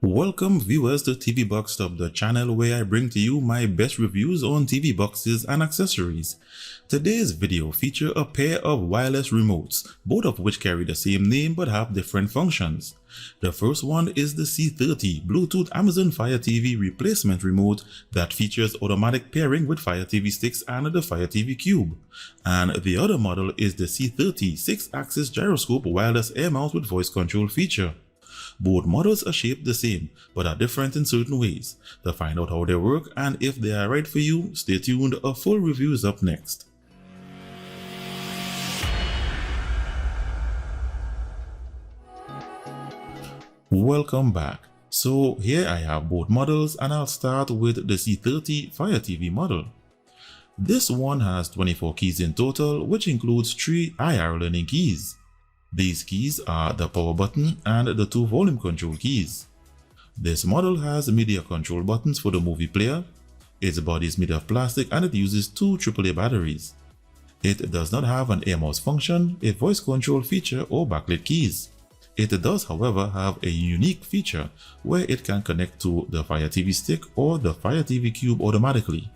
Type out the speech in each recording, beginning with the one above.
Welcome viewers to TV Box Top, the channel where I bring to you my best reviews on TV boxes and accessories. Today's video features a pair of wireless remotes, both of which carry the same name but have different functions. The first one is the C30 Bluetooth Amazon Fire TV replacement remote that features automatic pairing with Fire TV sticks and the Fire TV Cube. And the other model is the C30 6-axis gyroscope wireless air mount with voice control feature. Both models are shaped the same, but are different in certain ways. To find out how they work and if they are right for you, stay tuned, a full review is up next. Welcome back. So here I have both models and I'll start with the C30 FireTV model. This one has 24 keys in total, which includes 3 IR learning keys. These keys are the power button and the 2 volume control keys. This model has media control buttons for the movie player. Its body is made of plastic and it uses 2 AAA batteries. It does not have an air mouse function, a voice control feature or backlit keys. It does, however, have a unique feature where it can connect to the Fire TV Stick or the Fire TV Cube automatically.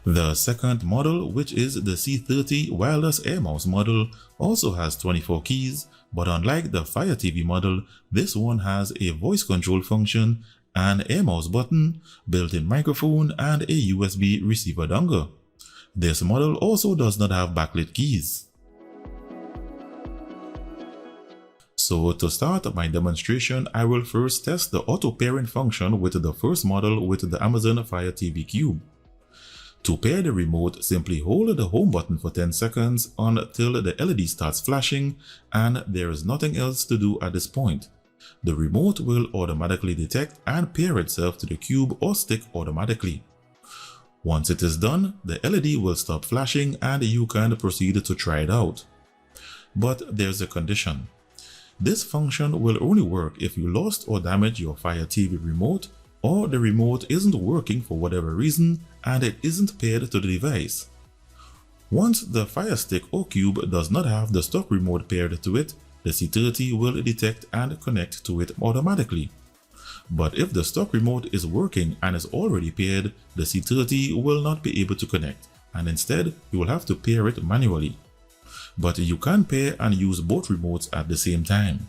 The second model, which is the C30 wireless air mouse model, also has 24 keys, but unlike the Fire TV model, this one has a voice control function, an air mouse button, built-in microphone, and a USB receiver dongle. This model also does not have backlit keys. So to start my demonstration, I will first test the auto pairing function with the first model with the Amazon Fire TV Cube. To pair the remote, simply hold the home button for 10 seconds until the LED starts flashing, and there is nothing else to do at this point. The remote will automatically detect and pair itself to the cube or stick automatically. Once it is done, the LED will stop flashing and you can proceed to try it out. But there's a condition. This function will only work if you lost or damaged your Fire TV remote, or the remote isn't working for whatever reason and it isn't paired to the device. Once the Fire Stick or Cube does not have the stock remote paired to it, the C30 will detect and connect to it automatically. But if the stock remote is working and is already paired, the C30 will not be able to connect, and instead you will have to pair it manually. But you can pair and use both remotes at the same time.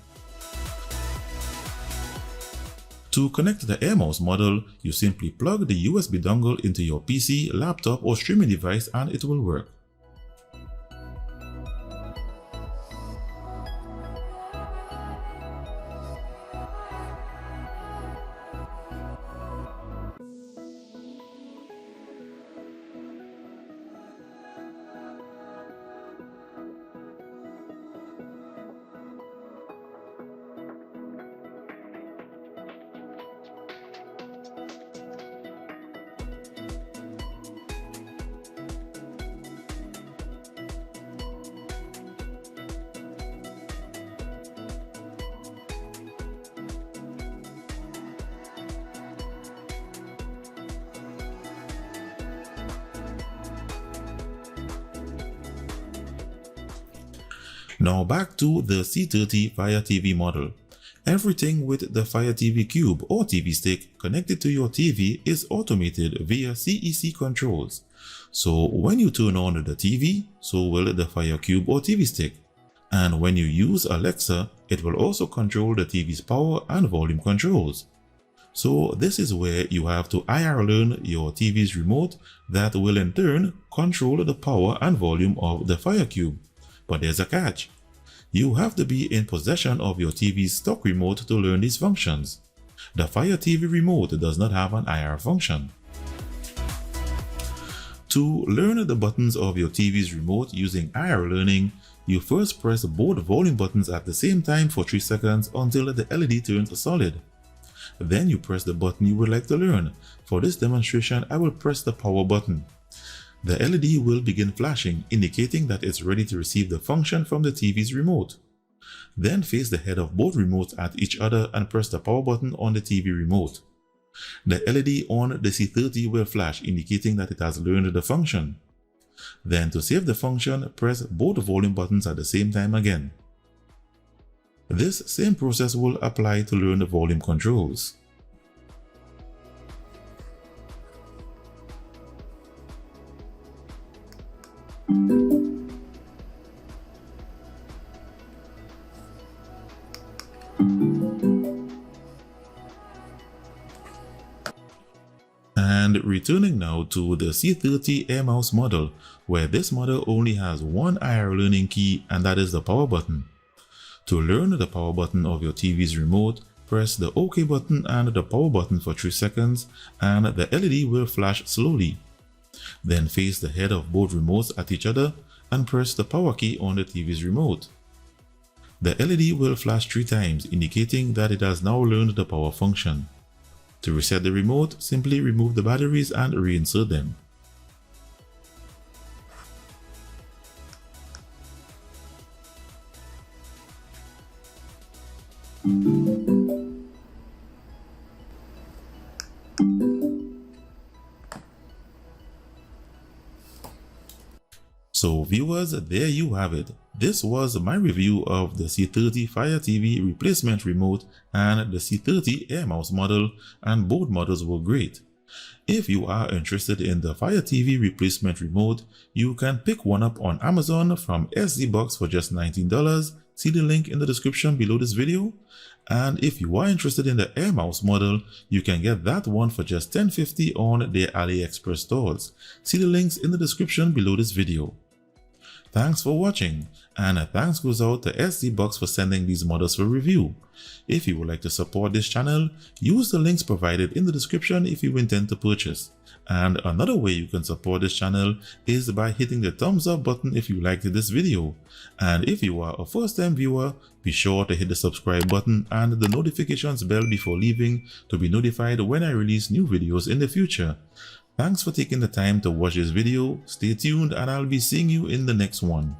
To connect the air mouse model, you simply plug the USB dongle into your PC, laptop or streaming device and it will work. Now back to the C30 Fire TV model. Everything with the Fire TV Cube or TV Stick connected to your TV is automated via CEC controls. So when you turn on the TV, so will the Fire Cube or TV Stick. And when you use Alexa, it will also control the TV's power and volume controls. So this is where you have to IR learn your TV's remote that will in turn control the power and volume of the Fire Cube. But there's a catch. You have to be in possession of your TV's stock remote to learn these functions. The Fire TV remote does not have an IR function. To learn the buttons of your TV's remote using IR learning, you first press both volume buttons at the same time for 3 seconds until the LED turns solid. Then you press the button you would like to learn. For this demonstration, I will press the power button. The LED will begin flashing, indicating that it's ready to receive the function from the TV's remote. Then face the head of both remotes at each other and press the power button on the TV remote. The LED on the C30 will flash, indicating that it has learned the function. Then to save the function, press both volume buttons at the same time again. This same process will apply to learn the volume controls. And returning now to the C30 Air Mouse model, where this model only has one IR learning key, and that is the power button. To learn the power button of your TV's remote, press the OK button and the power button for 3 seconds, and the LED will flash slowly. Then face the head of both remotes at each other and press the power key on the TV's remote. The LED will flash 3 times, indicating that it has now learned the power function. To reset the remote, simply remove the batteries and reinsert them. So viewers, there you have it. This was my review of the C30 FireTV replacement remote and the C30 Air Mouse model, and both models were great. If you are interested in the FireTV replacement remote, you can pick one up on Amazon from SD Box for just $19. See the link in the description below this video. And if you are interested in the Air Mouse model, you can get that one for just $10.50 on their AliExpress stores. See the links in the description below this video. Thanks for watching, and a thanks goes out to SD Box for sending these models for review. If you would like to support this channel, use the links provided in the description if you intend to purchase. And another way you can support this channel is by hitting the thumbs up button if you liked this video. And if you are a first time viewer, be sure to hit the subscribe button and the notifications bell before leaving to be notified when I release new videos in the future. Thanks for taking the time to watch this video. Stay tuned and I'll be seeing you in the next one.